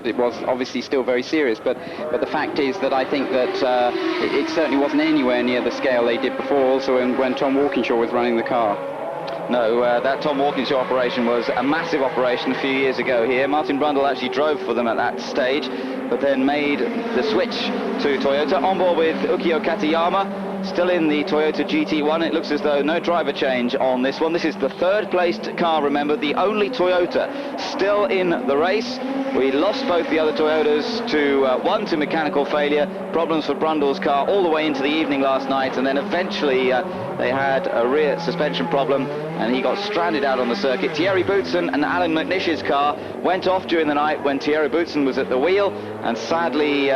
it was obviously still very serious. But the fact is that I think that it certainly wasn't anywhere near the scale they did before, also when Tom Walkinshaw was running the car. No, that Tom Walkinshaw operation was a massive operation a few years ago here. Martin Brundle actually drove for them at that stage, but then made the switch to Toyota. On board with Ukyo Katayama, still in the Toyota GT1. It looks as though no driver change on this one. This is the third placed car, remember, the only Toyota still in the race. We lost both the other Toyotas one to mechanical failure, problems for Brundle's car all the way into the evening last night, and then eventually they had a rear suspension problem and he got stranded out on the circuit. Thierry Boutsen and Alan McNish's car went off during the night when Thierry Boutsen was at the wheel, and sadly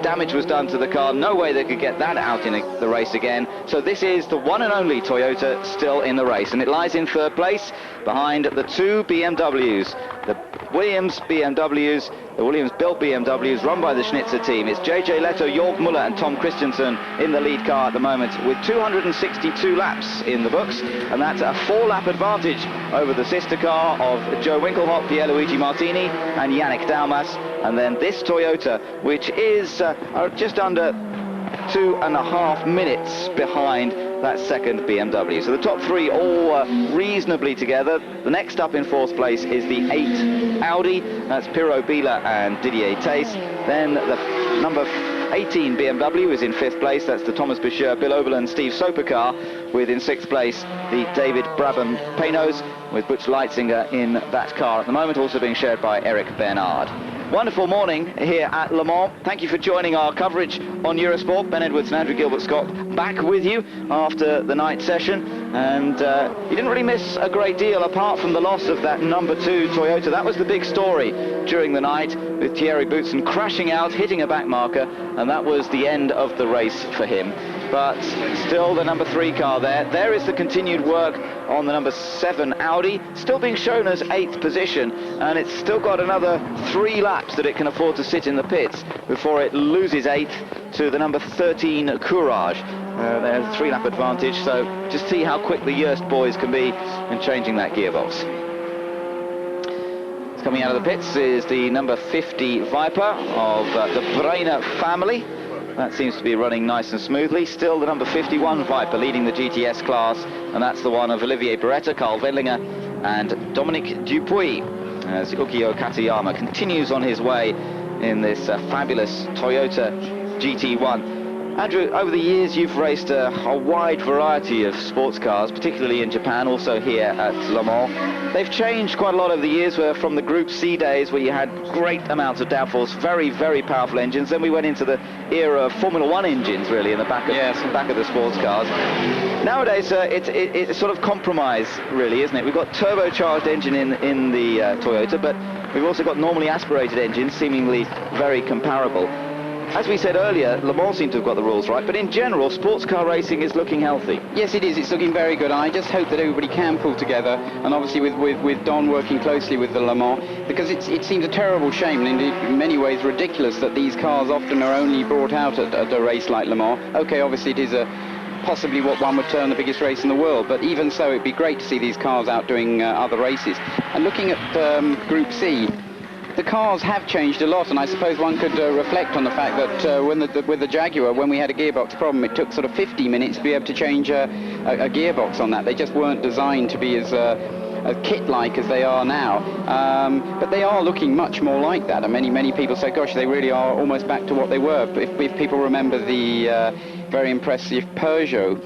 damage was done to the car. No way they could get that out in the race again. So this is the one and only Toyota still in the race, and it lies in third place behind the two BMWs, the Williams BMWs, the Williams-built BMWs run by the Schnitzer team. It's JJ Leto, Jorg Muller and Tom Christensen in the lead car at the moment with 262 laps in the books, and that's a 4-lap advantage over the sister car of Joe Winkelhock, Pierluigi Martini and Yannick Dalmas. And then this Toyota, which is just under 2.5 minutes behind that second BMW. So the top three all reasonably together. The next up in fourth place is the 8 Audi. That's Piro Bila and Didier Tace. Then the number 18 BMW is in fifth place. That's the Thomas Boucher, Bill Oberlin, Steve Soper car, with in sixth place the David Brabham Panos, with Butch Leitzinger in that car at the moment, also being shared by Eric Bernard. Wonderful morning here at Le Mans. Thank you for joining our coverage on Eurosport. Ben Edwards and Andrew Gilbert-Scott back with you after the night session. And you didn't really miss a great deal apart from the loss of that number 2 Toyota. That was the big story during the night, with Thierry Boutsen crashing out, hitting a back marker, and that was the end of the race for him. But still the number 3 car there. There is the continued work on the number 7 Audi, still being shown as 8th position, and it's still got another 3 laps that it can afford to sit in the pits before it loses 8th to the number 13 Courage. There's a 3-lap advantage, so just see how quick the Joest boys can be in changing that gearbox. Coming out of the pits is the number 50 Viper of the Breiner family. That seems to be running nice and smoothly. Still the number 51 Viper leading the GTS class, and that's the one of Olivier Beretta, Carl Wendlinger and Dominique Dupuis, as Ukyo Katayama continues on his way in this fabulous Toyota GT1. Andrew, over the years you've raced a wide variety of sports cars, particularly in Japan, also here at Le Mans. They've changed quite a lot over the years, from the Group C days where you had great amounts of downforce, very, very powerful engines. Then we went into the era of Formula One engines, really, in the back of the sports cars. Nowadays, it's sort of compromise, really, isn't it? We've got turbocharged engine in the Toyota, but we've also got normally aspirated engines, seemingly very comparable. As we said earlier, Le Mans seem to have got the rules right, but in general, sports car racing is looking healthy. Yes, it is. It's looking very good. I just hope that everybody can pull together, and obviously with Don working closely with the Le Mans, because it seems a terrible shame, and indeed in many ways ridiculous, that these cars often are only brought out at a race like Le Mans. Okay, obviously it is possibly what one would term the biggest race in the world, but even so, it'd be great to see these cars out doing other races. And looking at Group C, the cars have changed a lot, and I suppose one could reflect on the fact that with the Jaguar, when we had a gearbox problem, it took sort of 50 minutes to be able to change a gearbox on that. They just weren't designed to be as kit-like as they are now, but they are looking much more like that, and many people say, gosh, they really are almost back to what they were. If people remember the very impressive Peugeot,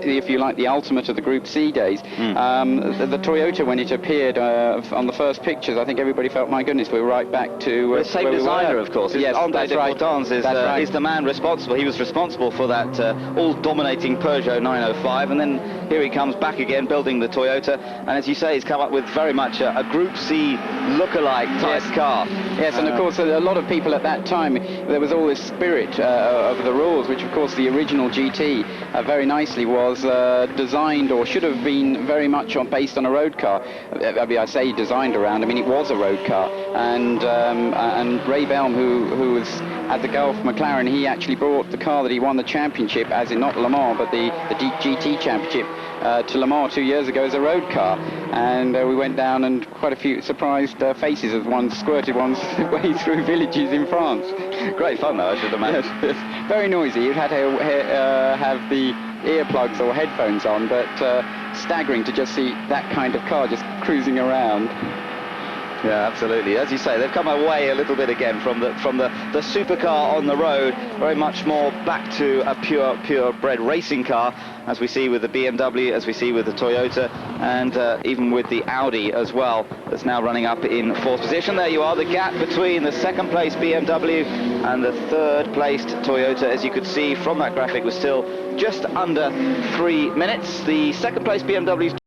if you like, the ultimate of the Group C days. The Toyota, when it appeared on the first pictures, I think everybody felt, my goodness, we're right back to the same designer, of course. Yes, André that's right. Cortans is the man responsible. He was responsible for that all-dominating Peugeot 905, and then here he comes back again, building the Toyota, and as you say, he's come up with very much a Group C look-alike type car. Yes, and of course, a lot of people at that time, there was all this spirit of the rules, which of course the original GT very nicely was designed, or should have been, very much based on a road car. I mean, I say designed around, I mean, it was a road car. And Ray Belm, who was at the Gulf McLaren, he actually brought the car that he won the championship, as in not Le Mans, but the GT championship, to Le Mans 2 years ago as a road car, and we went down, and quite a few surprised faces as one squirted one's way through villages in France. Great fun though, I should imagine. Yes, very noisy. You'd had to have the earplugs or headphones on, but staggering to just see that kind of car just cruising around. Yeah, absolutely. As you say, they've come away a little bit again from the supercar on the road, very much more back to a purebred racing car, as we see with the BMW, as we see with the Toyota, and even with the Audi as well, that's now running up in fourth position. There you are, the gap between the second place BMW and the third placed Toyota, as you could see from that graphic, was still just under 3 minutes. The second place BMW